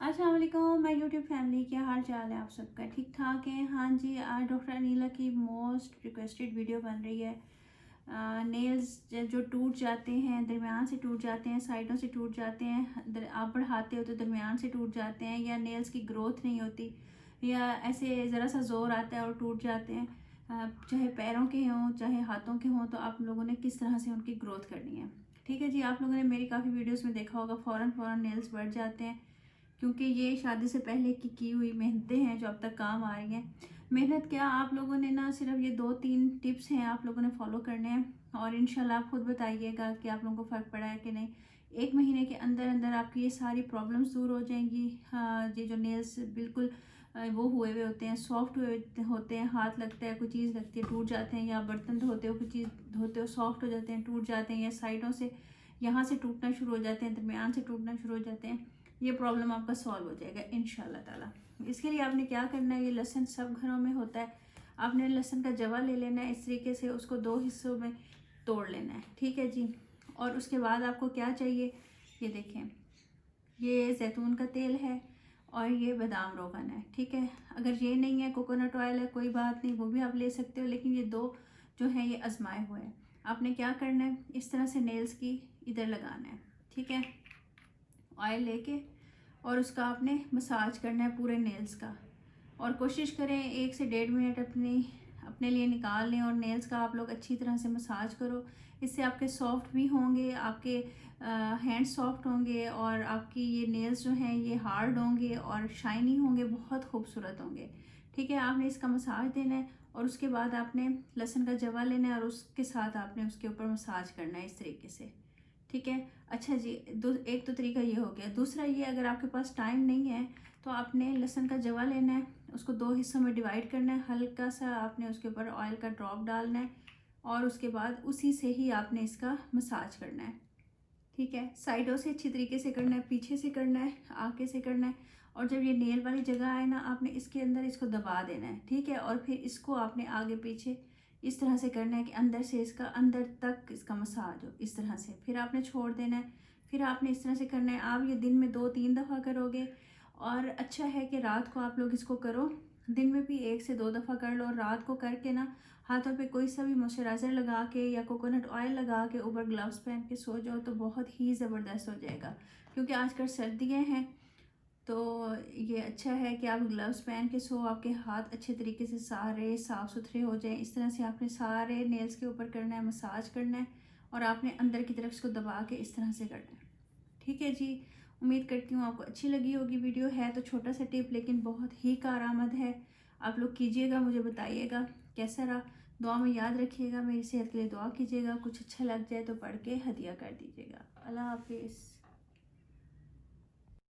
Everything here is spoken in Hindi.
अस्सलाम वालेकुम माय यूट्यूब फैमिली, क्या हाल चाल है आप सबका? ठीक ठाक है? हाँ जी, आज डॉक्टर अनीला की मोस्ट रिक्वेस्टेड वीडियो बन रही है। नेल्स जो टूट जाते हैं, दरमियान से टूट जाते हैं, साइडों से टूट जाते हैं, आप बढ़ाते हो तो दरमियान से टूट जाते हैं, या नेल्स की ग्रोथ नहीं होती, या ऐसे ज़रा सा ज़ोर आता है और टूट जाते हैं। चाहे पैरों के हों चाहे हाथों के हों, तो आप लोगों ने किस तरह से उनकी ग्रोथ करनी है। ठीक है जी, आप लोगों ने मेरी काफ़ी वीडियोज़ में देखा होगा, फ़ौरन नेल्स बढ़ जाते हैं, क्योंकि ये शादी से पहले की हुई मेहनतें हैं जो अब तक काम आ रही हैं। मेहनत क्या, आप लोगों ने ना सिर्फ ये 2-3 टिप्स हैं आप लोगों ने फॉलो करने हैं, और इंशाल्लाह आप खुद बताइएगा कि आप लोगों को फ़र्क पड़ा है कि नहीं। 1 महीने के अंदर अंदर आपकी ये सारी प्रॉब्लम्स दूर हो जाएंगी। हाँ, ये जो नेल्स बिल्कुल वो हुए हुए होते हैं, सॉफ्ट हुए होते हैं, हाथ लगता है कोई चीज़ लगती है टूट जाते हैं, या बर्तन धोते हो कोई चीज़ धोते हो सॉफ्ट हो जाते हैं टूट जाते हैं, या साइडों से यहाँ से टूटना शुरू हो जाते हैं, दरमियान से टूटना शुरू हो जाते हैं। ये प्रॉब्लम आपका सॉल्व हो जाएगा इंशाल्लाह ताला। इसके लिए आपने क्या करना है, ये लहसुन सब घरों में होता है, आपने लहसुन का जवा ले लेना है, इस तरीके से उसको 2 हिस्सों में तोड़ लेना है। ठीक है जी। और उसके बाद आपको क्या चाहिए, ये देखें, ये जैतून का तेल है और ये बादाम रोगन है। ठीक है, अगर ये नहीं है, कोकोनट ऑयल है, कोई बात नहीं, वो भी आप ले सकते हो, लेकिन ये 2 जो है ये आजमाए हुए हैं। आपने क्या करना है, इस तरह से नेल्स की इधर लगाना है। ठीक है, ऑयल लेके और उसका आपने मसाज करना है पूरे नेल्स का, और कोशिश करें 1 से 1.5 मिनट अपने लिए निकाल लें, और नेल्स का आप लोग अच्छी तरह से मसाज करो। इससे आपके सॉफ्ट भी होंगे, आपके हैंड सॉफ्ट होंगे, और आपकी ये नेल्स जो हैं ये हार्ड होंगे और शाइनी होंगे, बहुत खूबसूरत होंगे। ठीक है, आपने इसका मसाज देना है, और उसके बाद आपने लहसुन का जवा लेना है और उसके साथ आपने उसके ऊपर मसाज करना है इस तरीके से। ठीक है, अच्छा जी, एक तो तरीका ये हो गया। दूसरा ये, अगर आपके पास टाइम नहीं है तो आपने लहसुन का जवा लेना है, उसको 2 हिस्सों में डिवाइड करना है, हल्का सा आपने उसके ऊपर ऑयल का ड्रॉप डालना है, और उसके बाद उसी से ही आपने इसका मसाज करना है। ठीक है, साइडों से अच्छी तरीके से करना है, पीछे से करना है, आगे से करना है, और जब ये नेल वाली जगह आए ना, आपने इसके अंदर इसको दबा देना है। ठीक है, और फिर इसको आपने आगे पीछे इस तरह से करना है कि अंदर से इसका अंदर तक इसका मसाज हो, इस तरह से। फिर आपने छोड़ देना है, फिर आपने इस तरह से करना है। आप ये दिन में 2-3 दफ़ा करोगे, और अच्छा है कि रात को आप लोग इसको करो। दिन में भी 1 से 2 दफ़ा कर लो, और रात को करके ना हाथों पे कोई सा भी मॉइस्चराइज़र लगा के या कोकोनट ऑयल लगा के ऊपर ग्लव्स पहन के सो जाओ, तो बहुत ही ज़बरदस्त हो जाएगा। क्योंकि आजकल सर्दियाँ हैं, तो ये अच्छा है कि आप ग्लव्स पहन के सो, आपके हाथ अच्छे तरीके से सारे साफ़ सुथरे हो जाएं। इस तरह से आपने सारे नेल्स के ऊपर करना है, मसाज करना है, और आपने अंदर की तरफ इसको दबा के इस तरह से करना है। ठीक है जी, उम्मीद करती हूँ आपको अच्छी लगी होगी। वीडियो है तो छोटा सा टिप, लेकिन बहुत ही कारआमद है। आप लोग कीजिएगा, मुझे बताइएगा कैसा रहा। दुआ में याद रखिएगा, मेरी सेहत के लिए दुआ कीजिएगा। कुछ अच्छा लग जाए तो पढ़ के हदिया कर दीजिएगा। अल्लाह हाफिज़।